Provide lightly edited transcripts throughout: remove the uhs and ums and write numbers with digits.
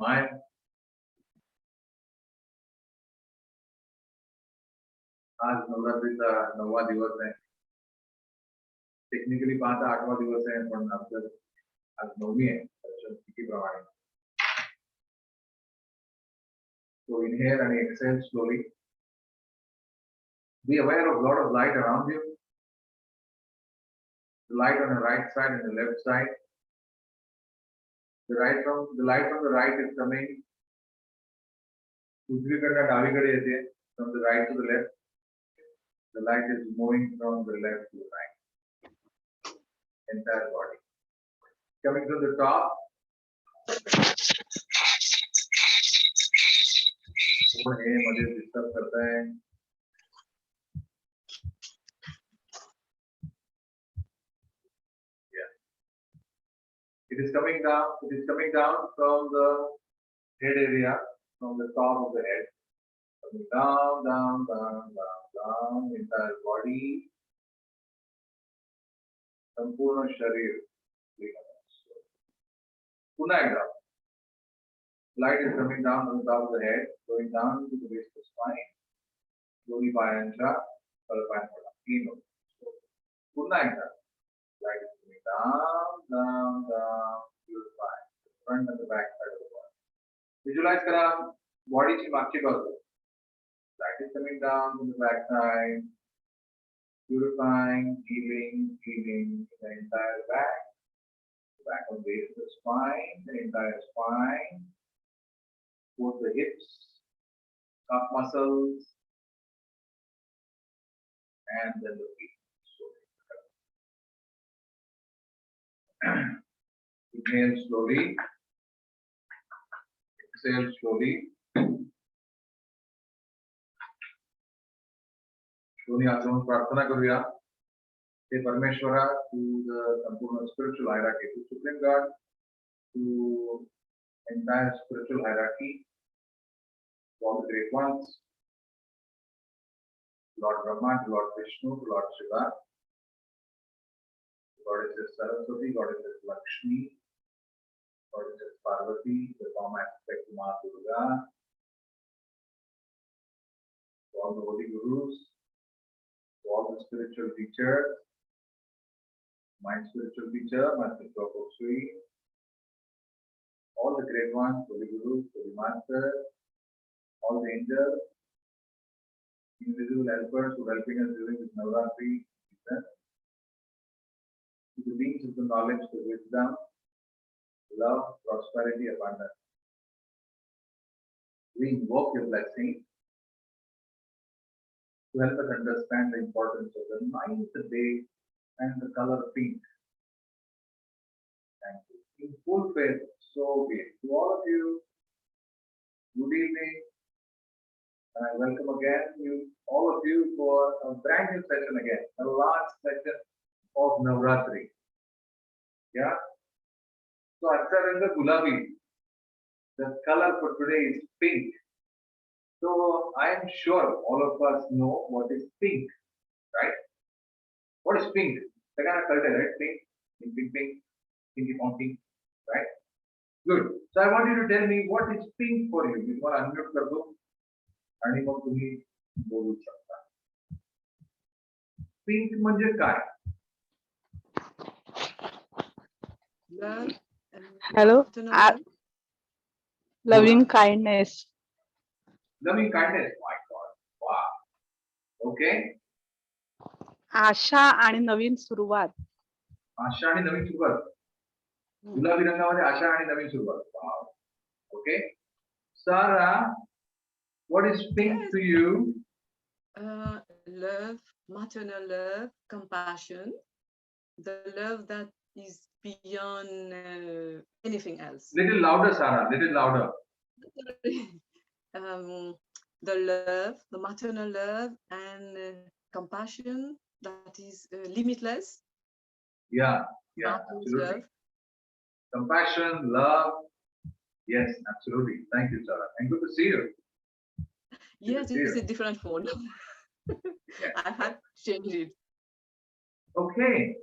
Smile. आज नवरात्रीचा 9वा दिवस आहे. टेक्निकली पाहता 8वा दिवस आहे, पण आपलं आज 9वी आहे तिथीप्रमाणे. So inhale and exhale slowly. Be aware of a lot of light around you. The light on the right side and the left side. The light from the right is coming. उजवीकडनं डावीकडे येते. From the right to the left. The light is moving from the left to the right. Entire body. Coming to the top. वो है मुझे disturb करता है. Yeah. It is coming down. It is coming down from the head area, from the top of the head. Coming down, down, down, down, down, entire body. संपूर्ण शरीर. पुन्हा एकदा. Light is coming down from the top of the head, going down to the base of the spine. Slowly पायांच्या तळपायांकडे. तीन होते. पुन्हा एकदा. Light is coming down, down, down to the spine, the front and the back side of the body. Visualize करा बॉडीची मागची बाजू. Light is coming down from the back side, purifying, healing the entire back. The back of the base of the spine, the entire spine. Both the hips, calf muscles, and then the feet. Inhale slowly, exhale slowly. दोन्ही हात जोडून प्रार्थना करूया. हे परमेश्वरा, to the संपूर्ण spiritual hierarchy, to Supreme God, to entire spiritual hierarchy, to all the great ones, Lord Brahma, to Lord Vishnu, to Lord Shiva, Goddesses Saraswati, Goddesses Lakshmi, Goddesses Parvati, the form aspect of Ma Durga, to all the holy gurus, to all the spiritual teachers, my spiritual teacher, Master Prabhupada Sri, all the great ones, holy gurus, holy masters, all the angels, invisible helpers who are helping us during this Navratri season, to the beings of the knowledge, the wisdom, love, prosperity, abundance. We invoke your blessing to help us understand the importance of the ninth day and the color pink. Thank you. In full faith, so be it. To all of you, good evening. And I welcome again all of you for a brand new session again, the last session of Navratri. Yeah? So, Acharanga Gulabi, the color for today is pink. So, I am sure all of us know what is pink, right? What is pink? The kind of culture, right? Pink, pinky ponky, right? Good. So, I want you to tell me what is pink for you. You want to unmute kar do? आणि मग तुम्ही बोलू शकता. Pink म्हणजे काय? Hello. Loving kindness. Loving kindness. My God. Wow. Okay. आशा आणि नवीन सुरुवात. आशा आणि नवीन सुरुवात. गुलाबी रंगामध्ये आशा आणि नवीन सुरुवात. Wow. Okay. Sarah, what is pink to you? Love, maternal love, compassion, the love that is beyond anything else. Little louder, Sarah. Little louder. The love, the maternal love, and compassion that is limitless. Yeah, absolutely. Love. Compassion, love. Yes, absolutely. Thank you, Sarah. And good to see you. Yes, it is a different phone. I had to change it. Okay.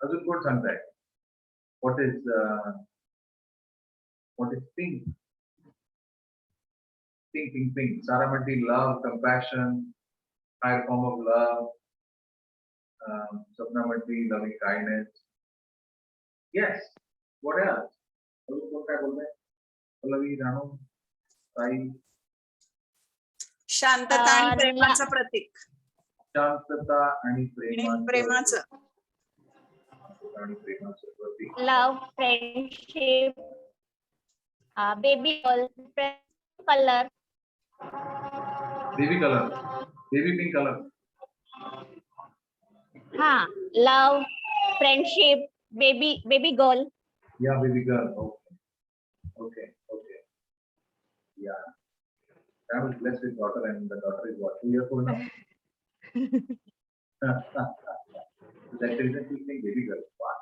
Azul कोण सांगताय? What is What is pink? Pink, pink, pink. Sarah म्हणते love, compassion, higher form of love. Sapna म्हणते loving kindness. Yes. What else? अजून कोण काय बोलतंय? पल्लवी, राणू, ताई. शांतता आणि प्रेमाचं प्रतीक. शांतता आणि प्रेमाचं प्रतीक. love, friendship, baby girl, color. Baby colour, baby pink colour. हाँ, love, friendship, baby girl. Yeah, baby girl. Okay. Yeah. I was blessed with daughter, and the daughter is what, 2 years old now? So that is the thing, baby girl. Wow.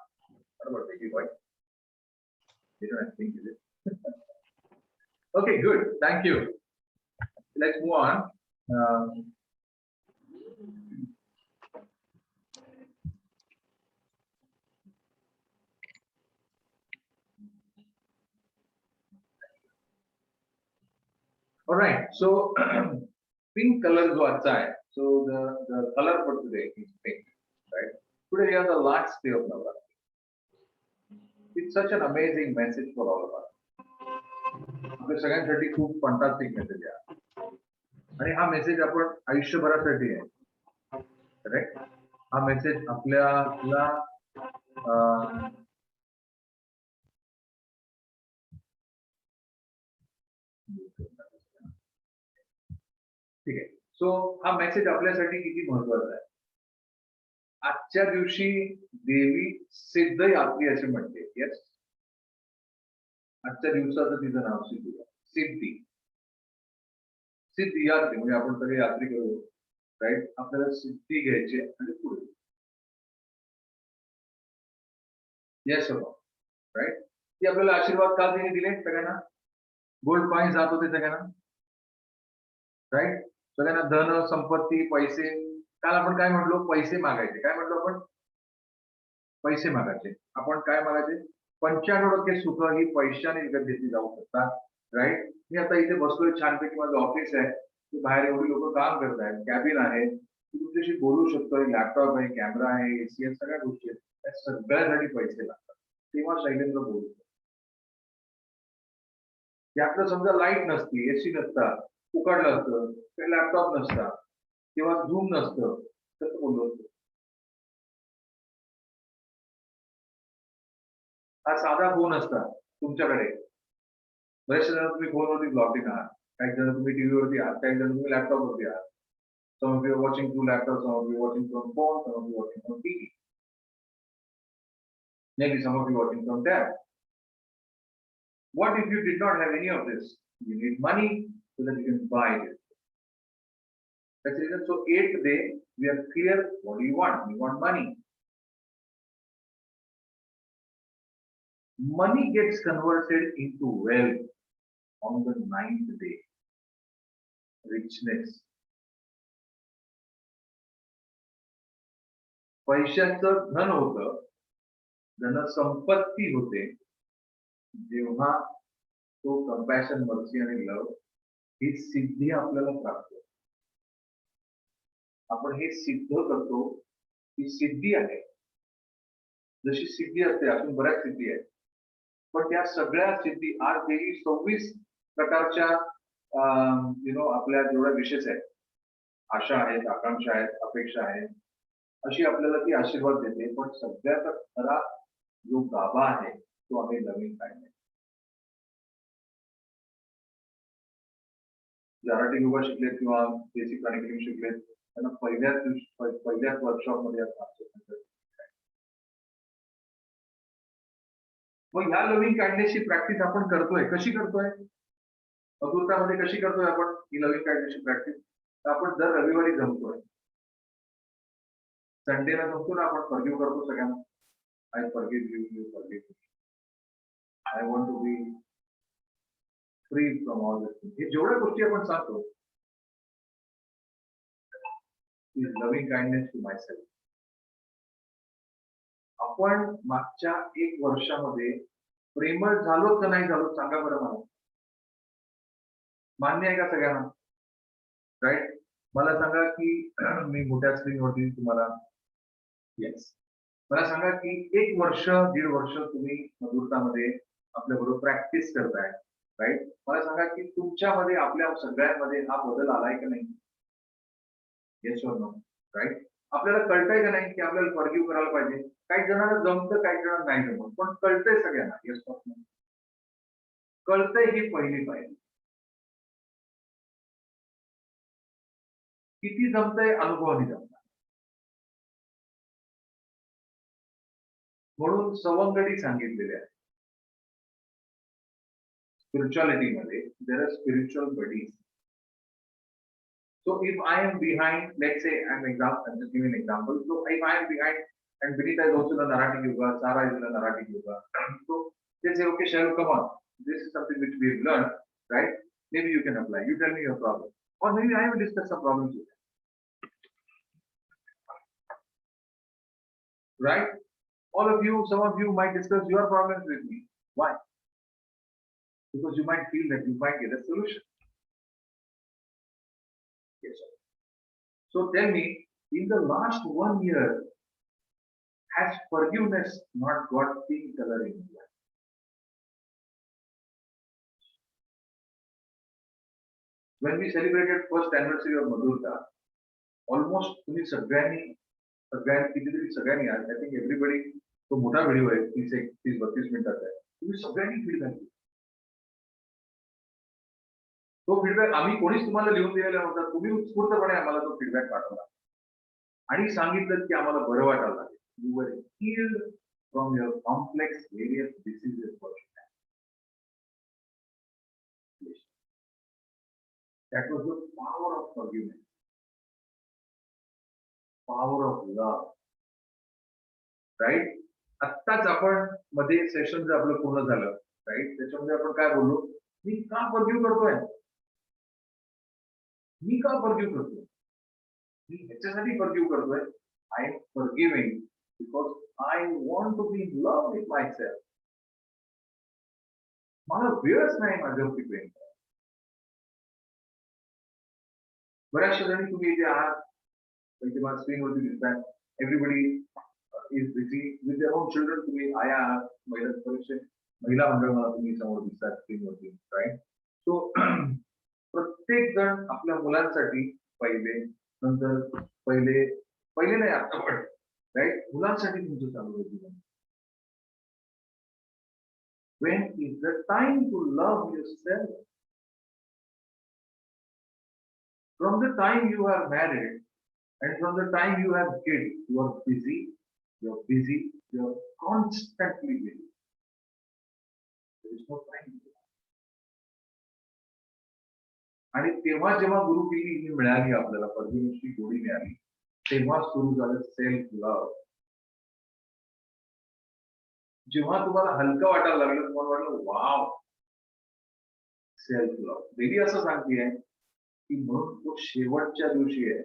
What about baby boy? They don't have to think, is it? Okay, good. Thank you. Let's move on. All right. So pink color जो आजचा आहे. So the color for today is pink, right? Today we have the last day of Navratri. It's such an amazing message for all of us. आपल्या सगळ्यांसाठी खूप fantastic message आहे. आणि हा message आपण आयुष्यभरासाठी आहे. करेक्ट? हा मेसेज आपल्याला ठीक आहे. सो हा मेसेज आपल्यासाठी किती महत्वाचा आहे. आजच्या दिवशी देवी सिद्धयात्री असे म्हणते. येस, आजच्या दिवसाचं तिचं नाव सिद्धी आहे. सिद्धी यात्री म्हणजे आपण सगळे यात्री करू, राईट. आपल्याला सिद्धी घ्यायची आणि पुढे. Yes right. ती आपल्याला आशीर्वाद काल तिने दिले सगळ्यांना. गोल्ड कॉइन जात होते सगळ्यांना, राईट. सगळ्यांना धन, संपत्ती, पैसे. काल आपण काय म्हटलो? पैसे मागायचे. काय म्हटलो आपण? पैसे मागायचे. आपण काय मागायचे? 95% सुख ही पैशाने विकत घेतली जाऊ शकतात, राईट. मी आता इथे बसलोय छानपैकी, माझं ऑफिस आहे, बाहेर एवढी लोक काम करत आहेत, कॅबिन आहे, तुमच्याशी बोलू शकतोय, लॅपटॉप आहे, कॅमेरा आहे, एसी आहे, सगळ्या गोष्टी आहेत. त्या सगळ्यासाठी पैसे लागतात. तेव्हा शैलेंद्र बोलतो. यातलं समजा लाईट नसती, एसी नसता, उकाडलं असतं, लॅपटॉप नसता किंवा झूम नसतं, तर बोललो असतो. हा साधा फोन असता तुमच्याकडे. बरेचसे जण तुम्ही फोनवरती ब्लॉगिंग आहात, काही जण तुम्ही टीव्हीवरती आहात, काही जण तुम्ही लॅपटॉपवरती आहात. Some of you are watching through laptop, some of you are watching from phone, some of you are watching from TV. Maybe some of you are watching from tab. What if you did not have any of this? You need money so that you can buy it. That's the reason. So 8th day, we are clear what do you want. We want money. Money gets converted into wealth on the 9th day. Richness. पैशाचं धन होतं, धनसंपत्ती होते जेव्हा तो compassion, mercy आणि love ही सिद्धी आपल्याला प्राप्त. आपण हे सिद्ध करतो, ही सिद्धी आहे. जशी सिद्धी असते, अजून बऱ्याच सिद्धी आहेत, पण त्या सगळ्या सिद्धी आज देवी 26 प्रकारच्या आपल्या जेवढ्या विशेष आहेत, आशा आहेत, आकांक्षा आहेत, अपेक्षा आहेत, अशी आपल्याला ती आशीर्वाद देते. पण सगळ्यात खरा जो गाभा आहे तो आहे लव्हिंग काइंडनेस. जाराटी योगा शिकलेत किंवा बेसिक प्राणिक शिकलेत, त्यांना पहिल्याच वर्कशॉपमध्ये मग ह्या लव्हिंग काइंडनेसची प्रॅक्टिस आपण करतोय. कशी करतोय? अमृतामध्ये कशी करतोय आपण ही लव्हिंग काइंडनेसची प्रॅक्टिस? आपण दर रविवारी जमतोय. संडेला जमतो ना, आपण फॉरगिव्ह करतो सगळ्यांना. I forgive you, you forgive me. I want to be free from all this. हे जेवढ्या गोष्टी आपण सांगतो, is loving kindness to myself. आपण मागच्या 1 वर्षामध्ये प्रेमळ झालो का नाही झालो सांगा बरं मला. मान्य आहे का सगळ्यांना? राईट. मला सांगा की मी मोठ्या स्क्रीनवरती तुम्हाला येस मला सांगा की 1 वर्ष 1.5 वर्ष तुम्ही मधुरतामध्ये आपल्या बरोबर प्रॅक्टिस करताय. राईट. मला सांगा की तुमच्यामध्ये आपल्या सगळ्यांमध्ये हा बदल आलाय का नाही? येस और नो. राईट. आपल्याला कळतंय का नाही की आपल्याला फॉरगिव्ह करायला पाहिजे? काही जणांना जमतं, काही जणांना नाही जमत, पण कळतंय सगळ्यांना. येस और नो. कळतंय ही पहिली पाहिजे. किती जमतंय अनुभवाने जमतं. म्हणून सवंगडी सांगितलेले आहे. स्पिरिच्युअलिटीमध्ये there are spiritual buddies. So if I am behind, let's say I'm just giving an example. So if I am behind and Vinita is also in the Naratic Yoga, Sara is in the Naratic Yoga. So they say, okay, Sharu, come on. This is something which we've learned, right? Maybe you can apply. You tell me your problem. Or maybe I will discuss some problems with you. Right? All of you, some of you might discuss your problems with me. Why? Because you might feel that you might get a solution. Yes, sir. So tell me, in the last 1 year, has forgiveness not got pink color in your life? When we celebrated first anniversary of Madhurta, almost तुम्ही सगळ्यांनी कितीतरी सगळ्यांनी I think everybody तो मोठा video आहे 30-32 मिनिटाचा आहे. तुम्ही सगळ्यांनी फीडबॅक दिला. तो फीडबॅक आम्ही कोणीच तुम्हाला लिहून दिलेला नव्हता. तुम्ही उत्स्फूर्तपणे आम्हाला तो फीडबॅक पाठवला आणि सांगितलं की आम्हाला बरं वाटायला लागेल. You were healed from your complex various diseases for you. That was the power of forgiveness. Power of love. Right? आत्ताच आपण मध्ये सेशन जे आपलं पूर्ण झालं, राईट, त्याच्यामध्ये आपण काय बोललो? मी का फॉरगिव्ह करतोय? मी का फॉरगिव्ह करतोय? मी ह्याच्यासाठी फॉरगिव्ह करतोय. I am forgiving because I want to be in love with myself. मला वेळच नाही माझ्यावरती प्रेम करायला. बऱ्याचशा जणी तुम्ही इथे आहात, तुम्हाला स्क्रीनवरती दिसताय. Everybody is busy with their own children. तुम्ही आया आहात, महिला मंडळ मला तुम्ही समोर दिसतात स्क्रीनवरती. राईट. सो प्रत्येक जण आपल्या मुलांसाठी पहिले नाही आता पण राईट मुलांसाठी तुमचं चालू आहे जीवन. When is the time to love yourself? From the time you are married and from the time you have kids, you are busy, you're constantly busy. There is no time. आणि तेव्हा जेव्हा गुरुकिल्ली ही मिळाली आपल्याला, परमेश्वरी गोडी मिळाली, तेव्हा सुरू झालं सेल्फ लव्ह. जेव्हा तुम्हाला हलकं वाटायला लागलं, तुम्हाला वाटलं वाव सेल्फ लव्ह. देवी असं सांगते की म्हणून तो शेवटच्या दिवशी आहे.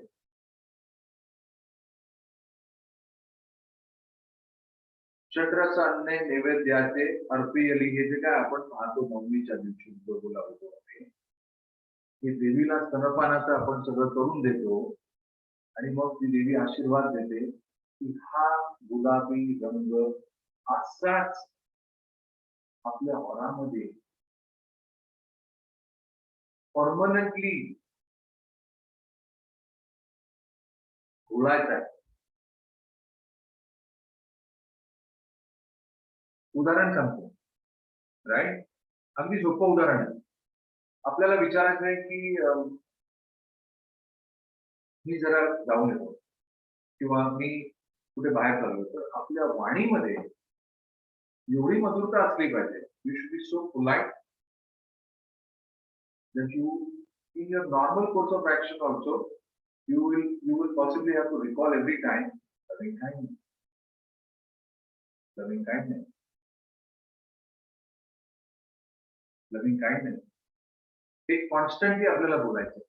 चंद्राचं अन्ने नैवेद्याचे अर्पियली, हे जे काय आपण पाहतो नवमीच्या दिवशी बोलावतो, हे देवीला स्तनपानाचं आपण सगळं करून देतो आणि मग ती देवी आशीर्वाद देते की हा गुलाबी रंग असाच आपल्या वरामध्ये परमनंटली घोळायचा आहे. उदाहरण सांगतो, राईट. अगदी सोपं उदाहरण आहे. आपल्याला विचारायचं आहे की मी जरा जाऊन येतो किंवा मी कुठे बाहेर चाललो, तर आपल्या वाणीमध्ये एवढी मधुरता असली पाहिजे. You should be so polite that you in your normal course of action also you will possibly have to recall every time loving kindness. एक कॉन्स्टंटली आपल्याला बोलायचं.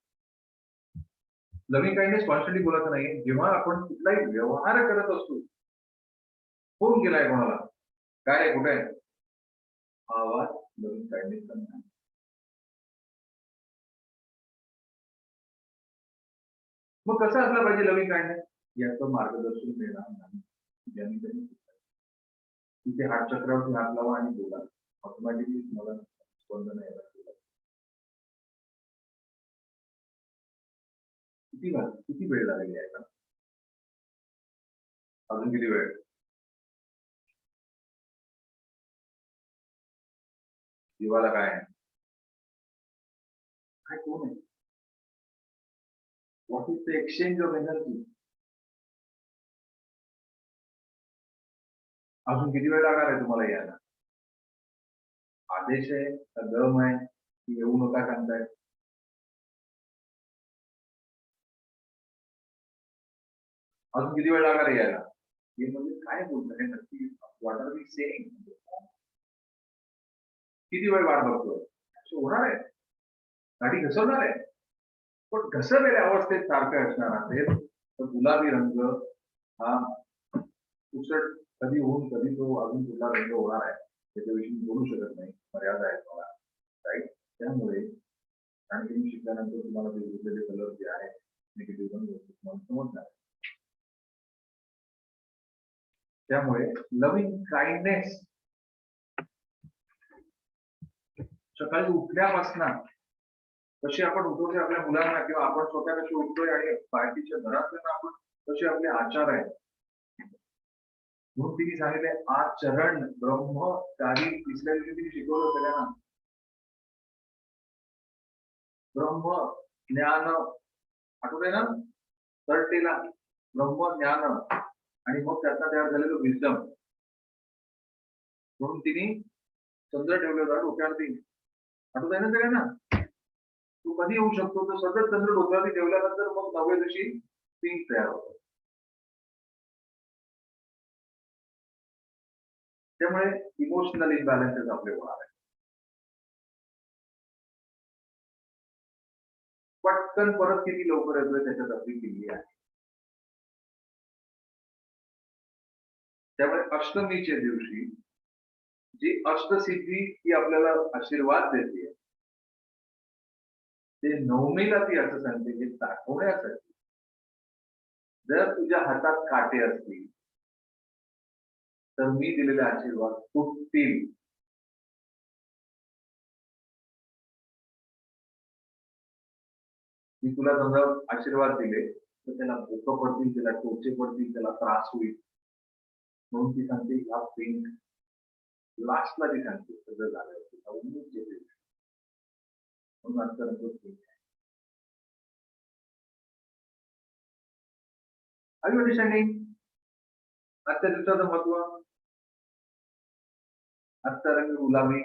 लव्हिंग काइंडनेस कॉन्स्टंटली बोलायचं नाही. जेव्हा आपण कुठलाही व्यवहार करत असतो, फोन केलाय कोणाला, काय रे कुठे आहे, हा आवाज loving kindness चा नाही. मग कसं असलं पाहिजे लव्हिंग काइंडनेस याचं मार्गदर्शन देणार नाही. ज्यांनी त्यांनी तिथे हात चक्रावरती हात लावा आणि बोला. ऑटोमॅटिकली तुम्हाला स्पंदन यायला सुरुवात. किती वेळ लागेल यायला? अजून किती वेळ? जीवाला काय आहे? काय कोण आहे? What is the exchange of energy? अजून किती वेळ लागणार आहे तुम्हाला यायला? आदेश आहे का दम आहे की येऊ नका सांगताय? अजून किती वेळ लागणार आहे यायला? हे म्हणजे काय बोलतोय नक्की? What are we saying? किती वेळ वाट बघतोय? असं होणार आहे? गाडी घसरणार आहे? पण घसरलेल्या अवस्थेत सारखं असणार असेल तर गुलाबी रंग हा उसट कधी होऊन कधी तो अजून कुठला रंग होणार आहे त्याच्याविषयी मी बोलू शकत नाही. मर्यादा आहे मला, राईट? त्यामुळे आणखी शिकल्यानंतर तुम्हाला ते वेगवेगळे कलर जे आहेत निगेटिव्ह रंग तुम्हाला समजणार. त्यामुळे लव्हिंग काइंडनेस सकाळी उठल्यापासून कशी आपण उठवतोय आपल्या मुलांना किंवा आपण स्वतः कशी उठतोय आणि बाकीच्या घरातल्या आपण कसे आपले आचार आहेत म्हणून तिने सांगितले आचरण ब्रह्मचारी. तिसऱ्या दिवशी तिने शिकवलं सगळ्यांना ब्रह्म ज्ञान. आठवतंय ना? थर्ड ब्रह्म ज्ञान आणि मग त्याचा तयार झालेलं विजडम. म्हणून तिने चंद्र ठेवलं होता डोक्यावरती. आठवतंय ना सगळ्यांना? तू कधी येऊ शकतो? तो सतत चंद्र डोक्यावरती ठेवल्यानंतर मग 9व्या दिवशी पिंक तयार होतो. त्यामुळे इमोशनल इम्बॅलन्सेस आपले होणार आहे. पटकन परत किती लवकर येतोय त्याच्यात आपली किल्ली आहे. त्यामुळे अष्टमीच्या दिवशी जी अष्टसिद्धी ती आपल्याला आशीर्वाद देते ते नवमीला ती असं सांगते की दाखवण्यासाठी जर तुझ्या हातात काटे असतील तर मी दिलेले आशीर्वाद तुटतील. मी तुला समजा आशीर्वाद दिले तर त्याला भोकं पडतील, त्याला टोचे पडतील, त्याला त्रास होईल. म्हणून ती सांगते ह्या पिंक लास्टला ती सांगते सगळं झालं म्हणून आजचा रंग पिंक आहे. आर यू अंडरस्टँडिंग आजच्या दिवसाचं महत्व? आजचा रंग गुलाबी.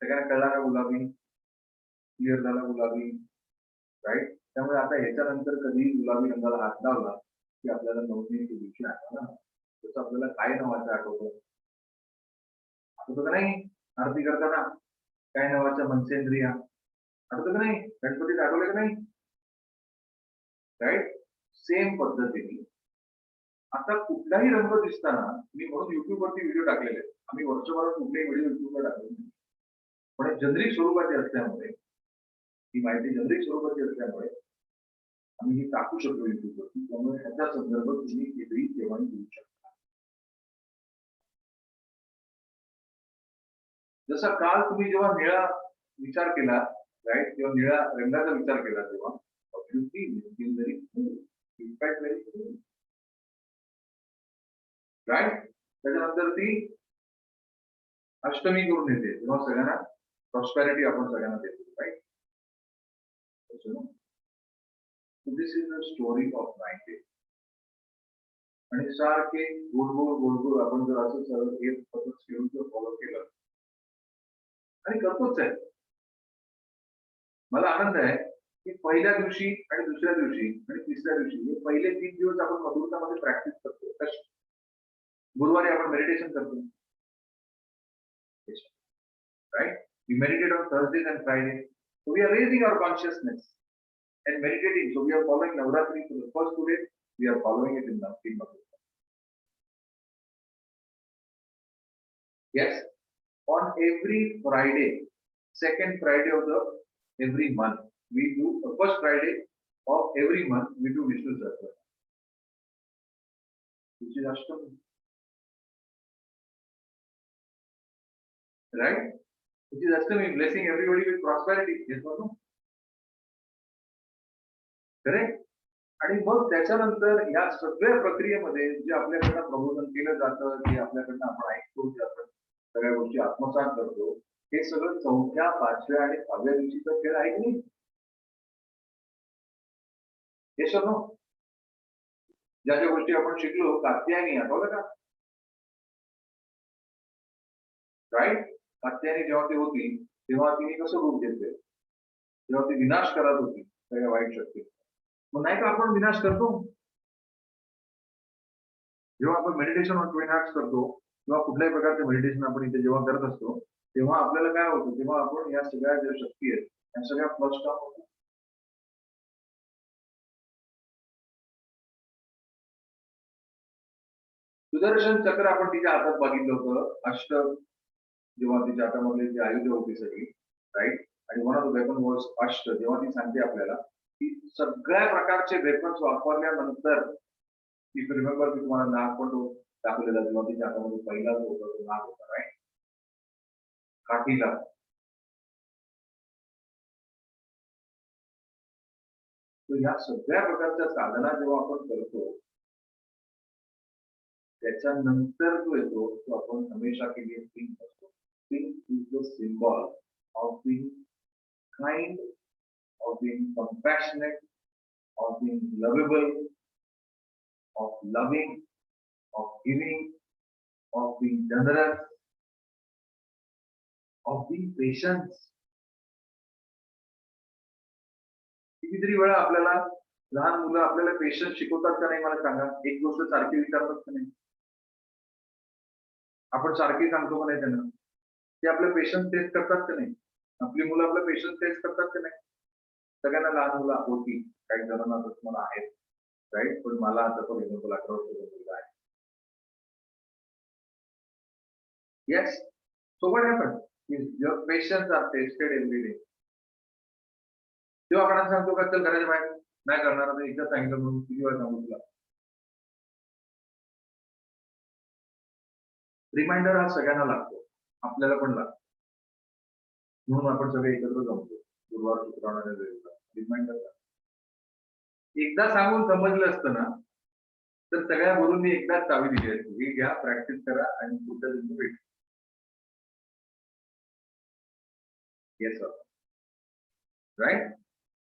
सगळ्यांना कळला का गुलाबी? क्लिअर झाला गुलाबी, राईट? त्यामुळे आता ह्याच्यानंतर कधी गुलाबी रंगाला हात लावला की आपल्याला नवमीच्या दिवशी आठवलं ना तसं आपल्याला काय नावाचं आठवतं? आठवतं का नाही? आरती करताना काय नावाच्या मनसेंद्रिया आठवतं का नाही? गणपतीत आठवलं का नाही? राईट? सेम पद्धतीने आता कुठलाही रंग दिसताना मी म्हणून युट्यूब वरती व्हिडिओ टाकलेले आहेत. आम्ही वर्षभरात कुठलेही व्हिडिओ युट्यूबला टाकले नाही. पण जनरिक स्वरूपाचे असल्यामुळे ही माहिती जनरिक स्वरूपाची असल्यामुळे आम्ही ही टाकू शकतो युट्यूबवरती. त्यामुळे ह्याचा संदर्भ तुम्ही केव्हाही केव्हाही घेऊ शकता. जसा काल तुम्ही जेव्हा निळा विचार केला, राईट, किंवा निळ्या रंगाचा विचार केला तेव्हा राईट. त्याच्यानंतर ती अष्टमी करून येते तेव्हा सगळ्यांना प्रॉस्पॅरिटी आपण सगळ्यांना देतो, right? This is the story of 9 days. आणि सारखे गोड आपण जर असं सरळ एक पद्धत घेऊन जर फॉलो केलं आणि करतोच आहे. मला आनंद आहे की पहिल्या दिवशी आणि दुसऱ्या दिवशी आणि तिसऱ्या दिवशी हे पहिले 3 दिवस आपण मधुरतामध्ये प्रॅक्टिस करतो. कशी? गुरुवारी आपण मेडिटेशन करतो, right? We meditate on Thursdays and Fridays. So we are raising our consciousness and meditating. So we are following Navratri for the first 2 days. We are following it in Navratri. Yes. on every Friday, second Friday of the every month, we do the first Friday of every month, we do Vishnu Sahasranam, which is Ashtami. Right? Which is Ashtami, blessing everybody with prosperity. Yes or no? Correct? आणि मग त्याच्यानंतर या सगळ्या प्रक्रियेमध्ये जे आपल्याकडनं प्रबोधन केलं जातं, जे आपल्याकडनं आपण ऐकतो, जे आपण सगळ्या गोष्टी आत्मसात करतो, हे सगळं 4थ्या, 5व्या आणि 6व्या दिवशीचा खेळ आहे की नाही? हे सगळं ज्या ज्या गोष्टी आपण शिकलो, कात्यायनी आठवलं का? राईट? कात्यायनी जेव्हा ती होती, तेव्हा तिने कसं रूप घेतलं? तेव्हा ती विनाश करत होती सगळ्या वाईट शक्ती. मग नाही का आपण विनाश करतो? जेव्हा आपण मेडिटेशन ऑन 20 हॅट्स करतो किंवा कुठल्याही प्रकारचे मेडिटेशन आपण इथे जेव्हा करत असतो, तेव्हा आपल्याला काय होतं? तेव्हा आपण या सगळ्या ज्या शक्ती आहेत, या सगळ्या फ्लश डाऊन होतात. सुदर्शन चक्र आपण तिच्या हातात बघितलं होतं, अष्ट जेव्हा तिच्या हातामध्ये जी आयुध होती सगळी, राईट? आणि one of the weapon was अष्ट. जेव्हा ती सांगते आपल्याला की सगळ्या प्रकारचे वेपन्स वापरल्यानंतर, इफ रिमेंबर मी तुम्हाला नाग पण तो दाखवलेला, जेव्हा तिच्या हातामध्ये पहिला जो होता तो नाग होता, राईट? काठीला. तर या सगळ्या प्रकारच्या साधना जेव्हा आपण करतो, त्याच्यानंतर जो येतो तो आपण हमेशा के लिए थिंक असतो. Think is the symbol of being kind, of being compassionate, of being lovable, of loving, of giving, of being generous, of being patient. कितीतरी वेळा आपल्याला लहान मुलं आपल्याला पेशन्स शिकवतात का नाही मला सांगा? एक गोष्ट सारखी विचारतात का नाही? आपण सारखी सांगतो का नाही त्यांना? ते आपलं पेशन्स टेस्ट करतात का नाही? आपली मुलं आपलं पेशन्स टेस्ट करतात का नाही? सगळ्यांना लहान मुलं होती, काही जणांना आता तुम्हाला आहेत, राईट? पण मला आता फॉर एक्झाम्पल 18 वर्षाचा मुलगा आहे. Yes. So what happens? Your patience are tested every day. जेव्हा आपण सांगतो का चल घराच्या बाहेर नाही करणार, तर एकदा सांगितलं म्हणून किती वेळा सांगू तुला? रिमाइंडर हा सगळ्यांना लागतो, आपल्याला पण लागतो. म्हणून आपण सगळे एकत्र जमतो गुरुवार शुक्रवार रिमाइंडर. एकदा सांगून समजलं असतं ना, तर सगळ्या गुरूंनी एकदाच चावी दिली असती, ही घ्या, प्रॅक्टिस करा आणि पुढच्या दिवशी भेट. Yes sir, right?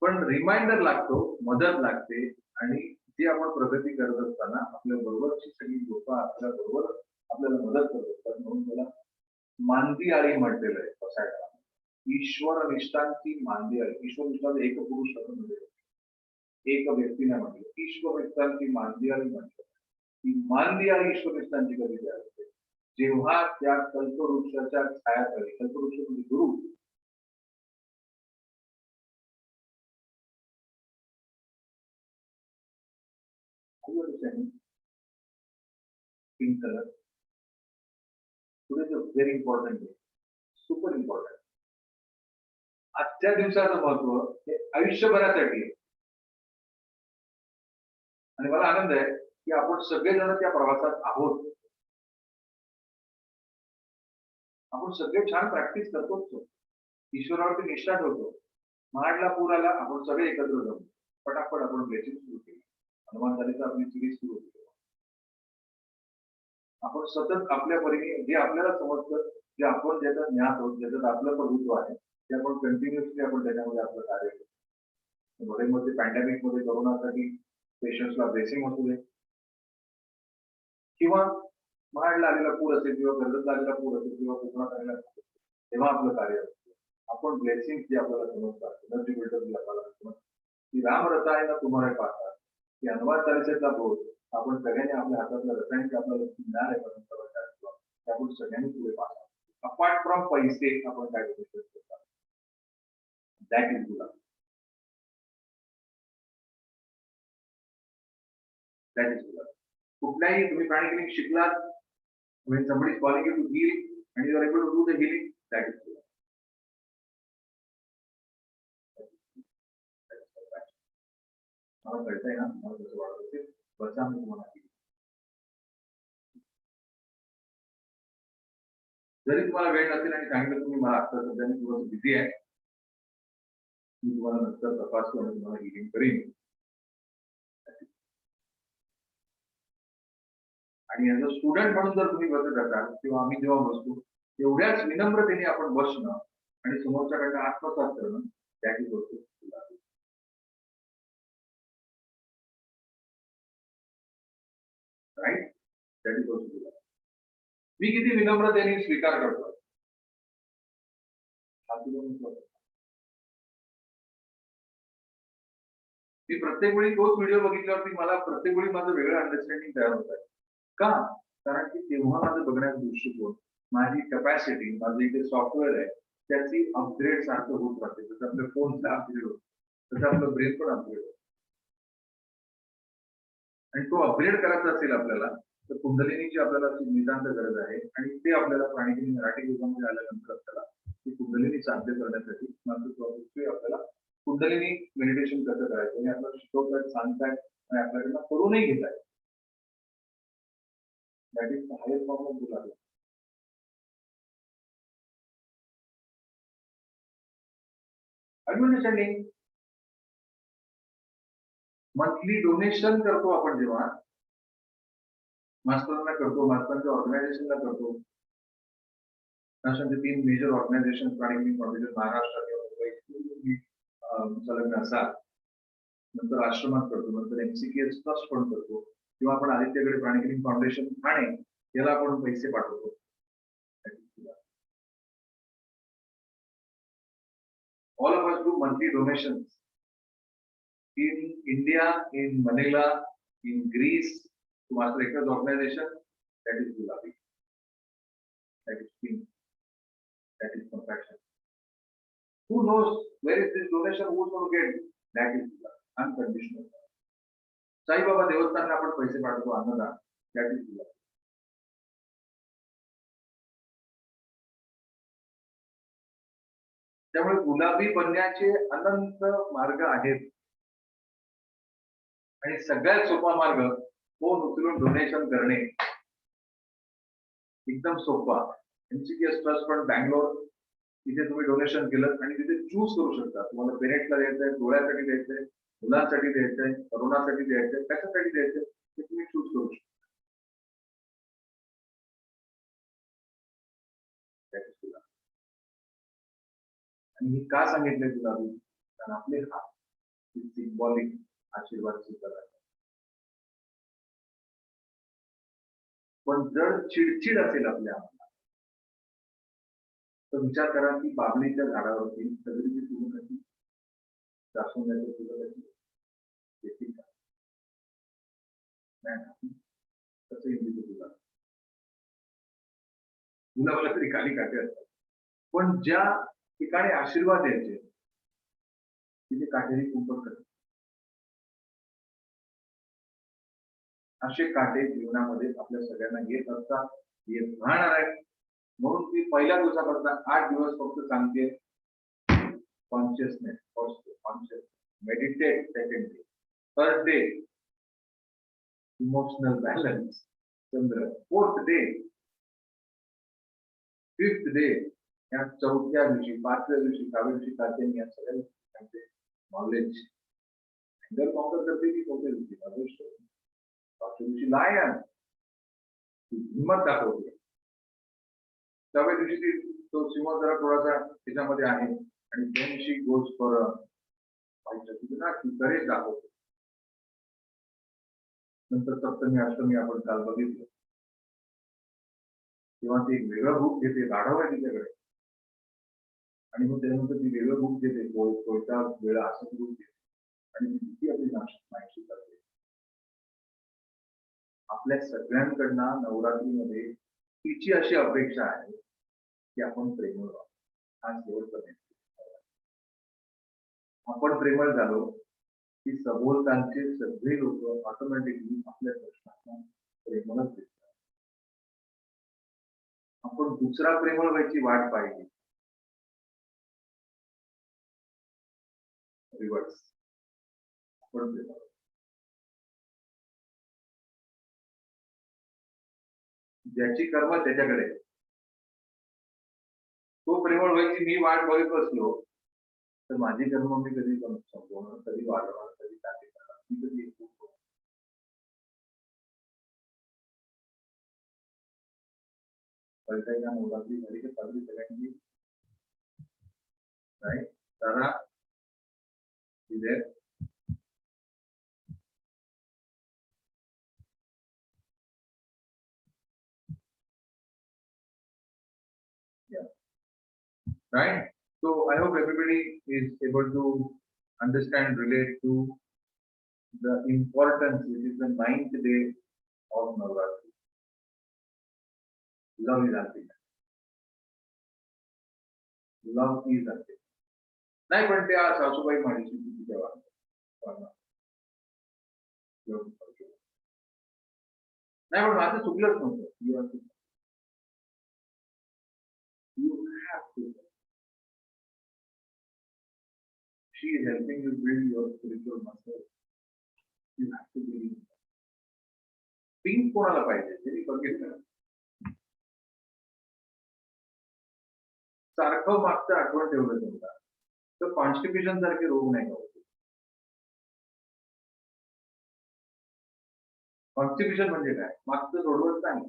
पण रिमाइंडर लागतो, मदत लागते, आणि जी आपण प्रगती करत असताना आपल्या बरोबरची सगळी लोक आपल्या बरोबर आपल्याला मदत करत असतात. म्हणून त्याला मानदी आळी म्हटलेलं आहे. बसायला ईश्वर निष्ठांची मानदी आळी. ईश्वर निष्ठांत एक पुरुष म्हणजे एक व्यक्तीने म्हटलं, ईश्वर निष्ठांची मानदी आळी म्हटलं. ती मानदी आळी ईश्वर निष्ठांची कधी तयार होते? जेव्हा त्या कल्पवृक्षाच्या छायाखाली, कल्पवृक्ष म्हणजे गुरु, pink colour, today very important day, super important. आजच्या दिवसाचं महत्व हे आयुष्यभरासाठी आहे. आणि मला आनंद आहे की आपण सगळेजण त्या प्रवासात आहोत. आपण सगळे छान प्रॅक्टिस करतोच. ईश्वरावरती निष्ठा ठेवतो. महाडला पूर आला, आपण सगळे एकत्र जमलो, पटापट आपण ब्लेसिंग सुरू केली. हनुमान चालीसा आपली सिरीज सुरू केली. आपण सतत आपल्या परीने जे आपल्याला समजतं, जे आपण ज्याच्यात ज्ञात आहोत, ज्याच्यात आपलं प्रभुत्व आहे, ते आपण कंटिन्युअसली आपण त्याच्यामध्ये आपलं कार्य करतो. मध्ये पॅन्डेमिक मध्ये कोरोनासाठी पेशंट्सला ब्लेसिंग असू दे, किंवा महाडला आलेला पूर असेल, किंवा कर्जतला आलेला पूर असेल, किंवा कोकणात आलेला पूर असेल, तेव्हा आपलं कार्य असतं. आपण ब्लेसिंग जे आपल्याला समजतात, एनर्जी बिल्डर जे आपल्याला समजतात, की राम रसायन तुम्हाला पाहतात, की हनुमान चालीसेचा बोध आपण सगळ्यांनी आपल्या हातातल्या रसायन आपल्याला ज्ञान आहे ते आपण सगळ्यांनी पुढे पाहतात. अपार्ट फ्रॉम पैसे आपण काय करू शकतो? That is good. That is good. कुठल्याही तुम्ही प्राणी शिकलात, when somebody is calling you to heal, and you are able to do the healing, that is good. मला कळतंय ना, मला कसं वाटत असेल, बसा मी तुम्हाला healing. जरी तुम्हाला वेळ नसेल आणि सांगितलं तुम्ही मला आता सध्या मी थोडंसं बिझी आहे, मी तुम्हाला नंतर तपासतो आणि तुम्हाला हिलिंग करीन. आणि ॲज अ स्टुडंट म्हणून जर तुम्ही बसत असाल किंवा आम्ही जेव्हा बसतो एवढ्याच विनम्रतेने आपण बसणं आणि समोरच्याकडनं आत्मसात करणं, त्याची गोष्ट राईट, त्याची गोष्ट तुला मी किती विनम्रतेने स्वीकार करतो. मी प्रत्येक वेळी तोच व्हिडिओ बघितल्यावरती मला प्रत्येक वेळी माझं वेगळं अंडरस्टँडिंग तयार होत आहे. का? कारण की तेव्हा माझं बघण्याचा दृष्टिकोन, माझी कॅपॅसिटी, माझं इथे सॉफ्टवेअर आहे त्याची अपग्रेड सारखं होत राहते. जसं आपल्या फोनचा अपग्रेड होतो तसं आपलं ब्रेन पण अपग्रेड होतं. आणि तो अपग्रेड करायचा असेल आपल्याला तर कुंडलिनीची आपल्याला नितांत गरज आहे. आणि ते आपल्याला प्राणिक मराठी युगामध्ये आल्यानंतर आपल्याला ती कुंडलिनी साध्य करण्यासाठी आपल्याला कुंडलिनी मेडिटेशन कसं करायचं आणि आपल्याला शिकवतायत, सांगतायत आणि आपल्याकडनं करूनही घेत आहेत. That is the highest form of गुलाबी. Are you understanding? Monthly donation करतो आपण जेव्हा मास्टरांना करतो, मास्टरांच्या ऑर्गनायझेशनला करतो. अशा 3 मेजर ऑर्गनायझेशन प्राणिक फाउंडेशन महाराष्ट्रात संलग्न असाल, नंतर आश्रमात करतो, नंतर MCKS ट्रस्ट पण करतो किंवा आपण आदित्यकडे प्राणिक फाउंडेशन ठाणे याला आपण पैसे पाठवतो. All of us do monthly donations in India, in Manila, in Greece, to Master Ekta's organization. That is Gulabi. That is pink. That is compassion. Who knows where is this donation? Who is going to get? That is Gulabi. Unconditional. Sai Baba देवस्थानला आपण पैसे पाठवतो अन्नदान. That is Gulabi. त्यामुळे गुलाबी बनण्याचे अनंत मार्ग आहेत आणि सगळ्यात सोपा मार्ग फोन उचलून डोनेशन करणे. एकदम सोपा. MCKS ट्रस्ट पण बँगलोर, तिथे तुम्ही डोनेशन केलं आणि तिथे चूज करू शकता. तुम्हाला पेरेंट्सला द्यायचंय, डोळ्यासाठी द्यायचंय, मुलांसाठी द्यायचंय, तरुणासाठी द्यायचंय, कशासाठी द्यायचंय ते तुम्ही चूज करू शकता. आणि हे का सांगितलंय तुला? कारण आपले हात सिम्बॉलिक आशीर्वाद स्वीकारतात. पण जर चिडचिड असेल आपल्या हातात तर विचार करा की बाबलीच्या झाडावरती सगळी फुलं कशी जास्वंदाची फुलं कशी येतील का? नाही, कसं येईल तुला? गुलाबाला तरी खाली काटे असतात, पण ज्या ठिकाणी आशीर्वाद द्यायचे तिथे काटेरी कुंपण करतात. असे काटे जीवनामध्ये आपल्या सगळ्यांना येत असतात, येत राहणार आहेत. म्हणून ती पहिल्या दिवसापासून 8 दिवस फक्त सांगते consciousness, conscious meditate. Second day, third day emotional balance, Chandra. Fourth day, fifth day, या 4थ्या दिवशी, 5व्या दिवशी, 6व्या दिवशी काटे या सगळ्या नॉलेज अँगर कॉन्कर करते की 4थ्या दिवशी अदृष्ट, 5व्या दिवशी लायन हिंमत दाखवते, 6व्या दिवशी तो सिंह जरा थोडासा त्याच्यामध्ये आहे आणि 2 दिवशी गोज फॉर ना ती करेज दाखवते. नंतर सप्तमी अष्टमी आपण काल बघितलं तेव्हा ती एक वेगळं रूप घेते, गाढव आहे तिच्याकडे आणि मग त्यानंतर ती वेगळं रूप घेते, कोयता वेळा असं रूप घेते आणि ती किती आपली नाशिक करते. आपल्या सगळ्यांकडनं नवरात्रीमध्ये तिची अशी अपेक्षा आहे की आपण प्रेमळ व्हावं. हा शेवटचा आपण प्रेमळ झालो की सभोवतालचे सगळे लोक ऑटोमॅटिकली आपल्या प्रश्नांना प्रेमळच दिसतात. आपण दुसरा प्रेमळ व्हायची वाट पाहिली. रिव्हर्स. आपण प्रेमळ. ज्याची कर्म त्याच्याकडे, तो प्रेमळ व्हायची मी वाट बघत बसलो तर माझी कर्म मी कधी संपवणार, कधी वाढवणार, कधी टाकी करणार, मी कधी improve होणार. कळतंय का? नवरात्री झाली की चालली सगळ्यांची. राईट. दादा इथे right? So I hope everybody is able to understand, relate to the importance, which is the 9th day of Navratri. Love is ultimate. Love is ultimate. नाही पण त्या सासूबाई म्हणायची की तिच्या वाटत. नाही पण माझं चुकलंच नव्हतं. You have to. She is helping you build your spiritual muscle. You have to believe. Pink कोणाला पाहिजे त्यांनी forget करा. सारखं मागचं आठवण ठेवलं तुम्हाला तर कॉन्स्टिपेशन सारखे रोग नाही होत. कॉन्स्टिपेशन म्हणजे काय? मागचं सोडवत नाही.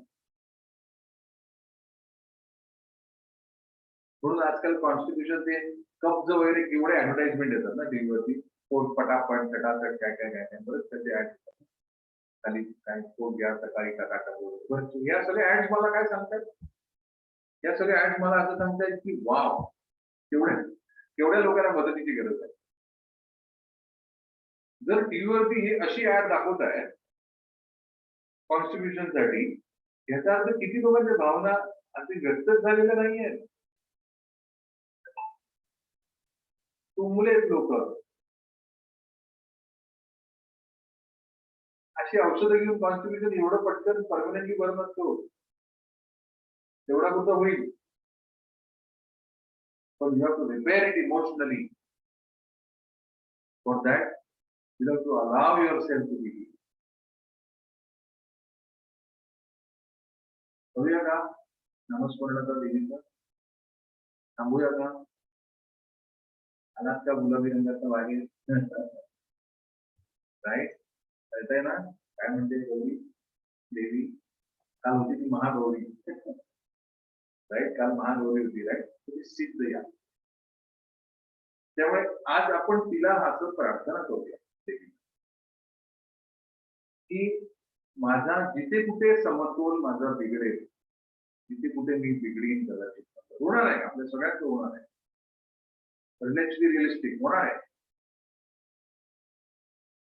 म्हणून आजकाल कॉन्स्टिट्यूशन ते कब्ज वगैरे केवढे ऍडव्हर्टाइजमेंट येतात ना टीव्हीवरती. पोट पटापट चटाचट काय काय काय काय बरंच त्याचे ऍड खाली काय पोट घ्या सकाळी टाका. या सगळ्या ऍड्स मला काय सांगतात? या सगळ्या ऍड्स मला असं सांगतायत की वाव केवढ्या लोकांना मदतीची गरज आहे. जर टीव्हीवरती ही अशी ऍड दाखवत आहे कॉन्स्टिट्यूशन साठी, याचा अर्थ किती लोकांच्या भावना असे व्यक्तच झालेल्या नाहीये. तुमलेच लोक अशी औषधं घेऊन कॉन्स्टिट्यूशन एवढं पटकन परमनंटली बरं नसतो. तेवढा कुठं होईल पण you have to repair it emotionally. For that you have to allow yourself to be healed. करूया का नामस्मरणाचा देवीचा? थांबूया का? आलात का गुलाबी रंगाचा बाहेर? राईट. कळतंय ना काय म्हणते गौरी देवी? काल होती ती महागौरी. राईट. काल महागौरी होती. राईट. तुम्ही सिद्ध या. त्यामुळे आज आपण तिला असं प्रार्थना करूया की माझा जिथे कुठे समतोल माझा बिघडेल, जिथे कुठे मी बिघडीन, कदाचित होणार आहे, आपल्या सगळ्यांचं होणार आहे. लेट्स बी रिअलिस्टिक, होणार आहे.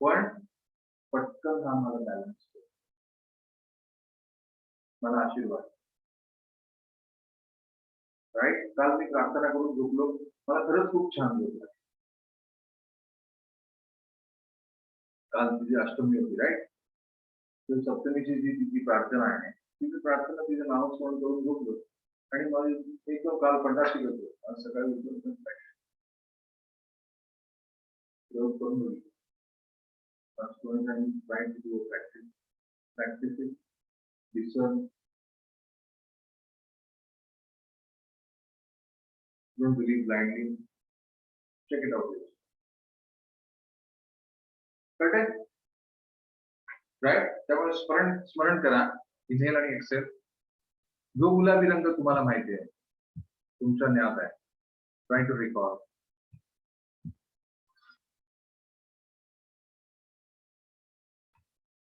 पण पटकन हा मला बॅलन्स कर, मला आशीर्वाद. राईट. काल मी प्रार्थना करून झोपलो, मला खरंच खूप छान झोपलं. काल तिची अष्टमी होती. राईट. तर सप्तमीची जी तिची प्रार्थना आहे तिची प्रार्थना तिचं नामस्मरण करून झोपलो आणि मला एकदम काल पंढाशी होतो. आज सकाळी उठून करून बघितलं. trying to do a practice it, listen, don't believe blindly, check it out. Correct? Right? त्यामुळे स्मरण करा, इन्हेल आणि एक्सेल. जो गुलाबी रंग तुम्हाला माहिती आहे, तुमच्या ज्ञात आहे, try to recall.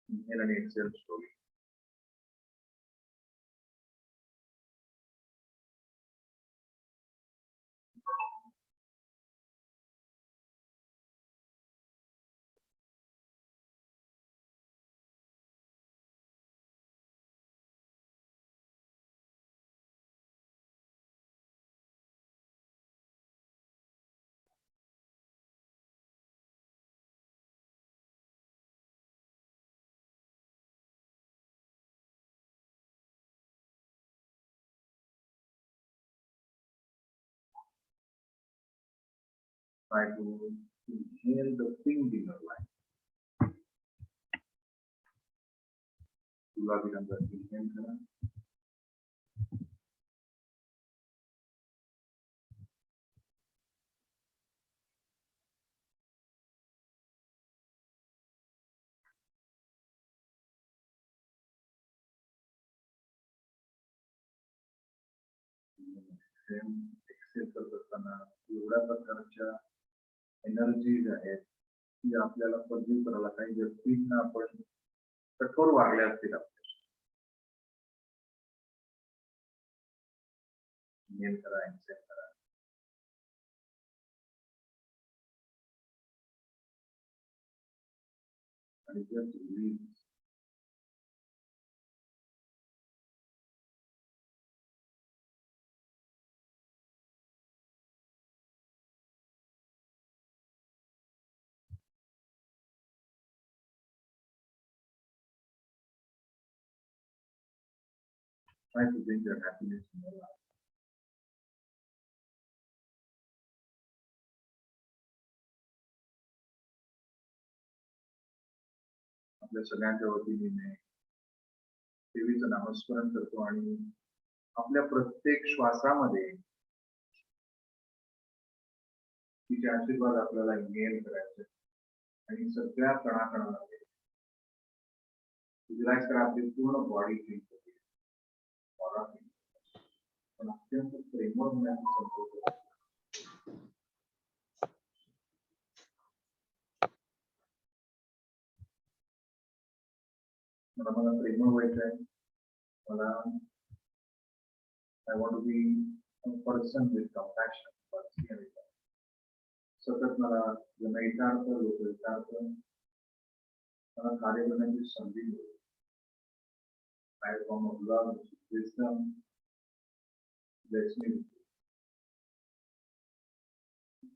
Inhale and exhale slowly. Try to inhale the pink inner line. गुलाबी रंगाची inhale करा. एक्सेल करत असताना एवढ्या प्रकारच्या एनर्जीज आहेत की आपल्याला पदवी करायला काही व्यक्तींना आपण कठोर वागले असतील आपल्या करा एक्सेल करा. आणि just release. Try to bring your happiness in your life. आपल्या सगळ्यांच्या वतीने मी देवीचं नामस्मरण करतो आणि आपल्या प्रत्येक श्वासामध्ये तिचे आशीर्वाद आपल्याला गेन करायचे आणि सगळ्या कणाकणामध्ये रिलॅक्स करा. आपली पूर्ण बॉडी फील होते, पण अत्यंत प्रेमळ होण्याचा संकल्प. मला प्रेमळ व्हायचं आहे. मला I want to be a person with compassion. सतत मला जण यथार्थ लोक यथार्थ मला कार्य करण्याची संधी मिळते. I form of love, wisdom, bless me with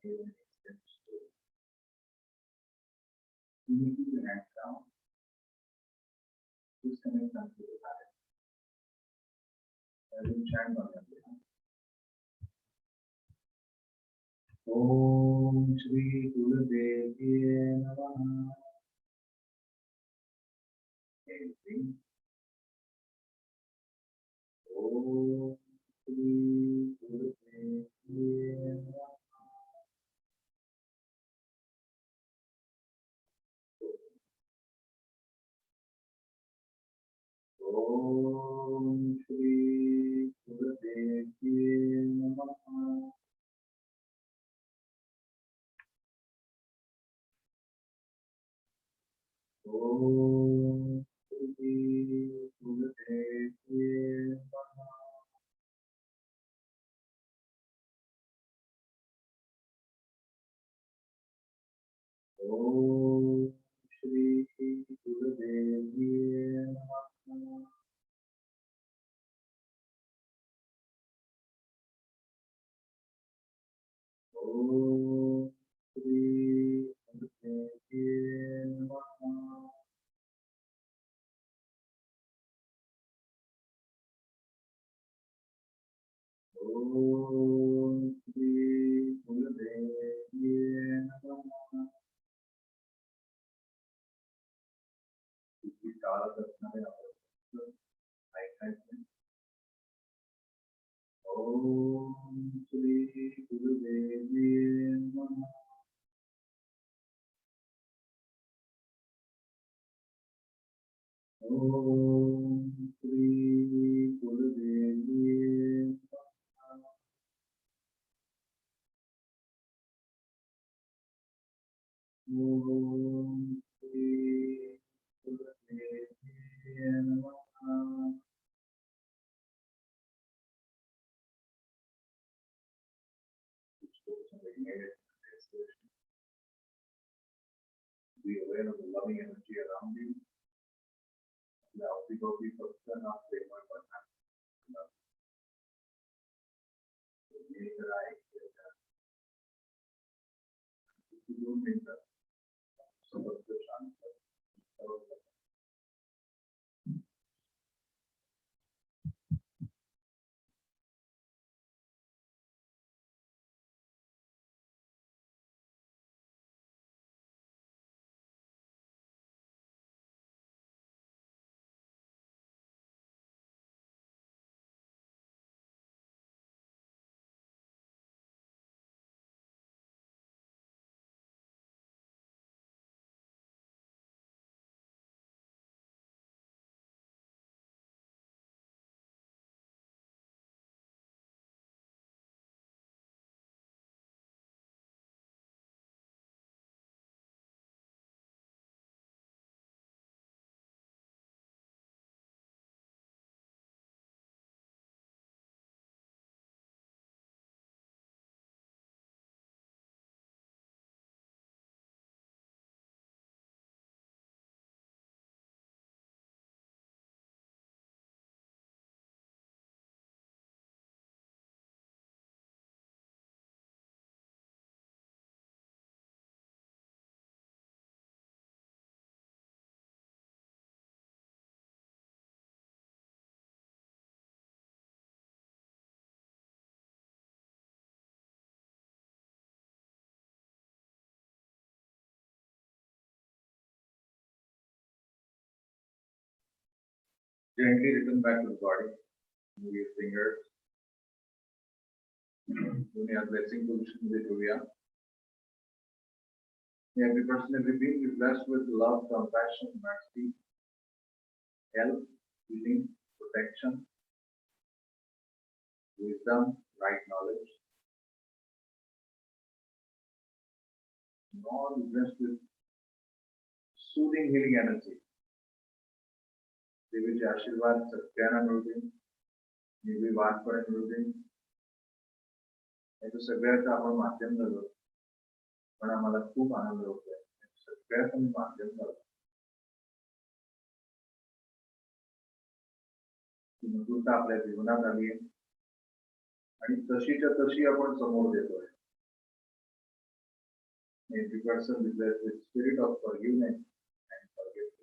you. You need to keep your hands down. Just connect them to the heart. I will chant on them. Om Shri Gurudev Namaha. Anything. Om Shri Gurudev Namaha. Om Shri Gurudev Namaha. Om Shri Gurudev Namaha. Om Shri Gurudev Namaha. Om Shri Gurudev Namaha. Om Shri Gurudev Namaha. किती काळात असणारे आपण ऐकायचं. ओम श्री गुरुदेव नमः. ओम श्री गुरुदेव नमः. ओम श्री गुरुदेव नमः. Be aware of the loving energy around you. Now, we go deeper, turn off the Gently return back to the body. Move your fingers. Dunya blessing position with Surya. May every person, every being be blessed with love, compassion, mercy, health, healing, protection, wisdom, right knowledge. And all be blessed with soothing, healing energy. देवीचे आशीर्वाद सगळ्यांना मिळतील. नेहमी वाटपर्यंत मिळतील. याचं सगळ्याचं आपण माध्यम झालो. पण आम्हाला खूप आनंद होतोय. सगळ्याचं मी माध्यम झालो. ती मधुरता आपल्या जीवनात आली आहे आणि तशीच्या तशी आपण समोर देतोय. Every person is blessed with spirit of forgiveness and forgiveness.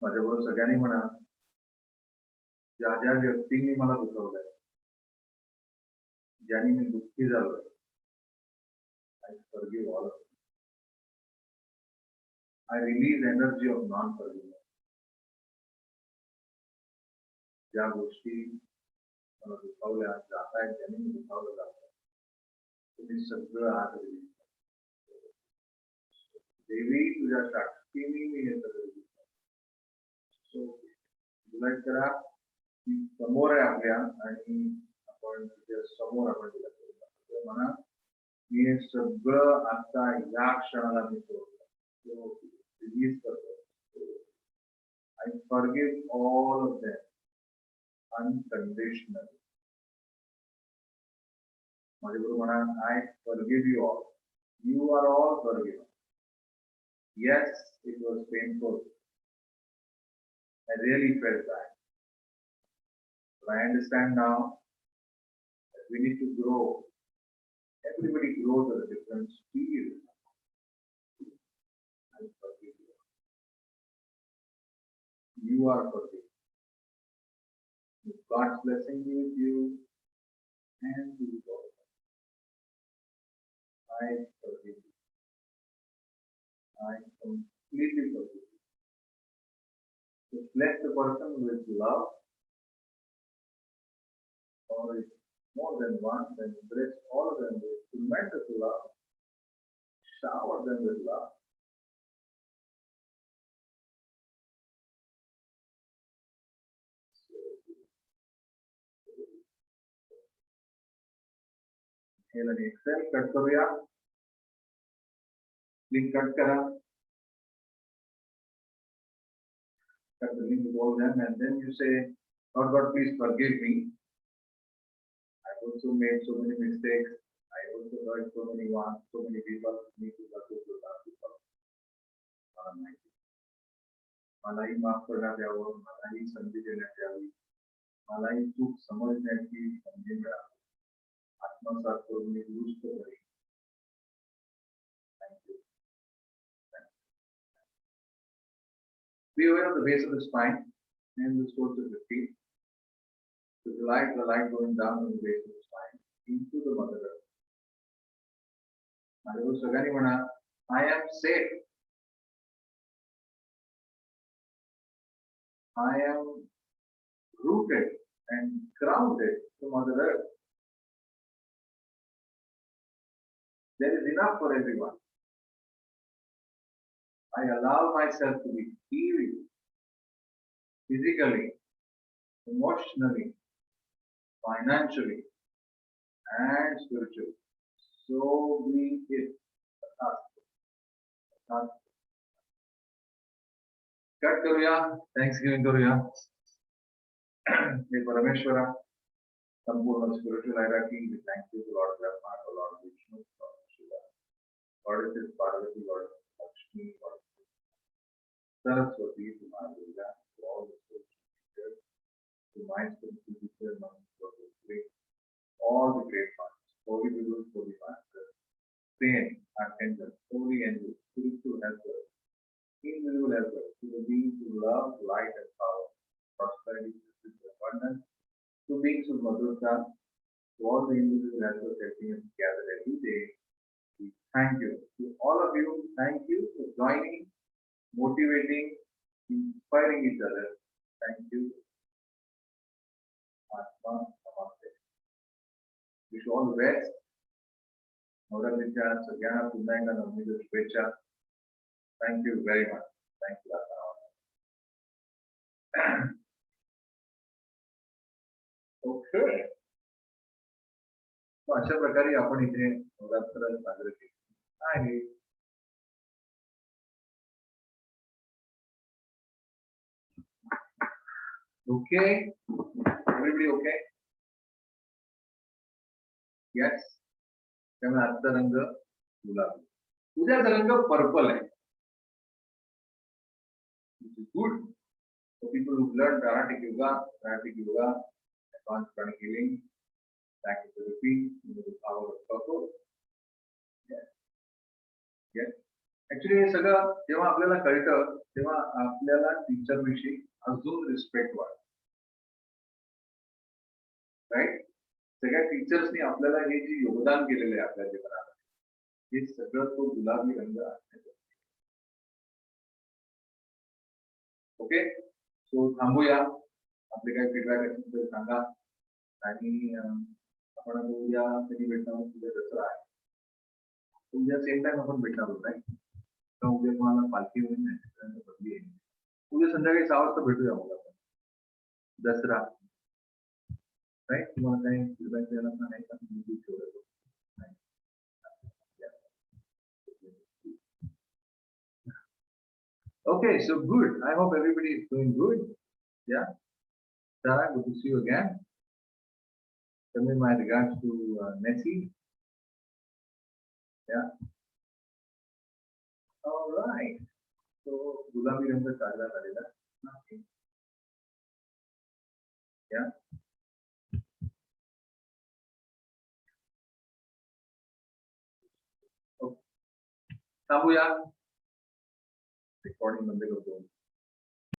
माझ्याबरोबर सगळ्यांनी म्हणा, ज्या ज्या व्यक्तींनी मला दुखवलंय, ज्यांनी मी दुःखी झालोय, I forgive all of them. I release energy of non-forgiveness. ज्या गोष्टी मला दुखावल्या जात आहेत, ज्यांनी मी दुखावलं जात आहे, तुम्ही सगळं हात रिलीज करा. देवी तुझ्या शक्तीने मी हे सगळं रिलीज विलास करा. समोर आहे आपल्या आणि आपण तिच्या समोर आपण विलास करू. म्हणा मी हे सगळं आता या क्षणाला मी सोडतो, रिलीज करतो. I forgive all of them unconditionally. माझ्याबरोबर म्हणा, I forgive you all. You are all forgiven. Yes, it was painful. I really felt that. But I understand now that we need to grow. Everybody grows at a different speed. I forgive you. You are forgiven. God's blessing be with you and be with all. I forgive you. I completely forgive you. To bless the person with love, or with more than one, then bless all of them with tremendous love. Shower them with love. Inhale and exhale. Cut करूया. Link cut करा. Cut the link with all them, and then you say, Lord God, please forgive me. I also made so many mistakes. I also hurt so many people. Me to people. मलाही माफ करण्यात यावं, मलाही संधी देण्यात यावी, मलाही चूक समजण्याची संधी मिळावी. आत्मसात करून मी दुरुस्त करेन. Thank you. Be aware of the base of the spine and the soles of the feet. So the light going down on the base of the spine into the mother earth. माझ्यावर सगळ्यांनी म्हणा, I am safe. I am rooted and grounded to Mother Earth. There is enough for everyone. I allow myself to be healed physically, emotionally, financially, and spiritually. So be it. Cut करूया. Thanksgiving करूया. हे परमेश्वरा संपूर्ण spiritual hierarchy. We thank you, Lord Brahma, Lord Vishnu, Lord Shiva, Goddesses Parvati, Lord Lakshmi, Lord Saraswati, to my Durga, to all the spiritual teachers, to my spiritual teacher, all the great ones, holy gurus, holy masters, saints, archangels, holy angels, spiritual helpers, invisible helpers, to the beings who love, light, and power, prosperity, abundance, to beings of Madhurta, to all the invisible helpers helping us gather every day. We thank you. To all of you, thank you for joining, motivating, inspiring each other. Thank you. Atma, namaste. Wish you all the best. नवरात्रीच्या सगळ्यांना पुन्हा एकदा नवमीच्या शुभेच्छा. Thank you very much. Thank you. Okay. So अशा प्रकारे आपण इथे नवरात्र साजरे केले आहे. Okay. Everybody okay? Yes. त्यामुळे आजचा रंग गुलाबी. उद्याचा रंग पर्पल आहे. Good. So people who've learned Pranic Yoga, advanced pranic healing, practice the repeat, the power of purpose. Yes. Yes. Actually हे सगळं जेव्हा आपल्याला कळतं तेव्हा आपल्याला टीचर विषयी अजून रिस्पेक्ट वाटतो. राईट. सगळ्या टीचर्सनी आपल्याला हे जे योगदान केलेलं आहे आपल्या जीवनात हे सगळं तो गुलाबी रंग आहे. ओके. सो थांबूया. आपले काही फीडबॅक असेल तर सांगा. आणि आपण उद्या कधी भेटणार. उद्या दसरा आहे. उद्या सेम टाइम आपण भेटणार आहोत. राईट. तर उद्या तुम्हाला पालखी होईल नाही बदली आहे. उद्या संध्याकाळी 6 वाजता भेटूया मग आपण. दसरा राईट. तुम्हाला काही फीडबॅक द्यायला नाही का? Okay, so good. I hope everybody is doing good. Yeah. Sarah, good to see you again. Send me my regards to Nessie. Yeah. All right. So, Gulabi Ranga Sarla Karila. Okay. Yeah. Oh. Tabuya. Recording बंद करतो.